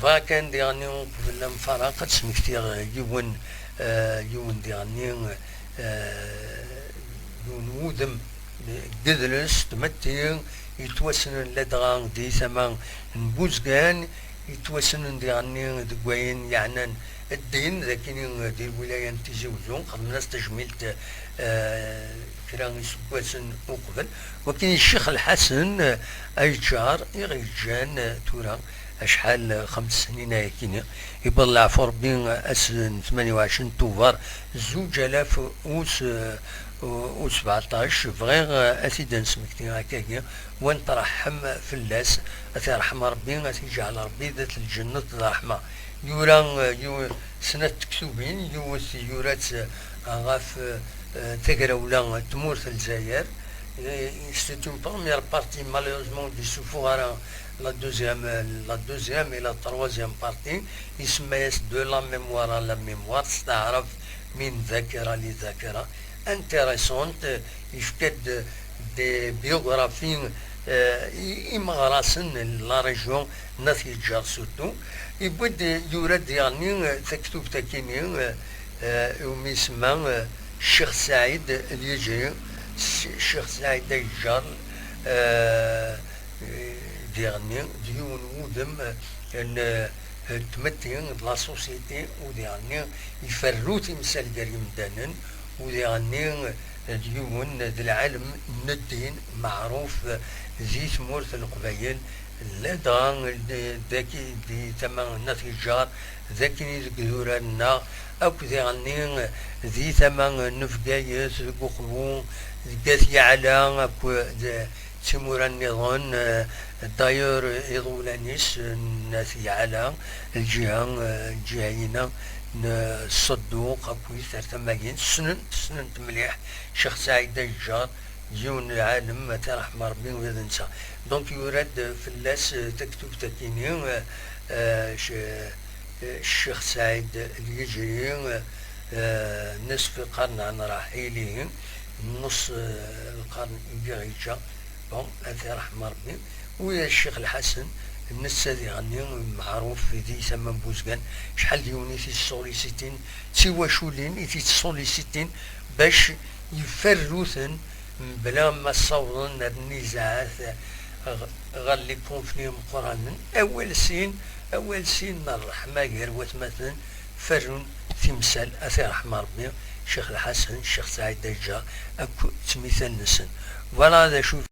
فكان ديغني قبل مفارقة سمكتيغ يون ديغني يون وودم ددلس تمتين يتوسن لدغان دي ثمان نبوزغان يتوسن ديغني دقوين يعني الدين ذاكيني دي الولاية تيزوزون قبل الناس تجميلت كران يسبوسن مقبل وكاين الشيخ الحسن أيجار يغيجان تورا أشحال 5 سنين هكيني يبلع في ربي أسن 28 توفر 2017 بغير أسيد نسمكتي هكاكي وين ترحم في اللاس أترحم ربي أتيجعل ربي ذات الجنة الرحمة يورا سنة تكتوبين يورات غاف تقراولا تمورث الجزائر. C'est une première partie malheureusement du Soufouara, la deuxième et la troisième partie. Il se met de la mémoire à la mémoire, c'est-à-dire min ذاكرة لذاكرة intéressante. Il fait des biographies إمغراسن la région نتيجة surtout. يبدأ يورد يعني تكتب تكيني ومسمى الشيخ سعيد اليجري. الشيخ سعيد الجار ديغني ديون ودم تمتين لا سوسيتي وديغني يفرلو تمثال ديال مدانن وديغني ديون ذي العالم الدين معروف ذي ثمورث القبايل لا دغان ذاكي دي ثمن نتيجار ذاكي ذكذورنا أو ديغني ذي ثمن نفقايس قخبون قاثي على تيمور النظام داير يضولانيس ناثي على الجهينة الصدوق أكوي ثمانين سنن مليح شيخ سعيد الجار ديون العالم ترحم ربي ويذنسى دونك يورد في اللاس تكتب تكيني الشيخ سعيد اليجري نصف قرن عن رحيله نص القرن يجيجا بون هذا رحمة ربي. ويا الشيخ الحسن الناس هذي غني معروف في يسمى بوزقان شحال ديوني تيسوليسيتين تيواشولين تيسوليسيتين باش يفروثن بلا ما صوضن النزاعات غير لي كونفلي مقرانا أول سين الرحمة غير مثلا فرن تمثال أثي رحمة ربي الشيخ الحسن الشيخ سعيد الجار أكو تمثال نسن فوالا هذا شوف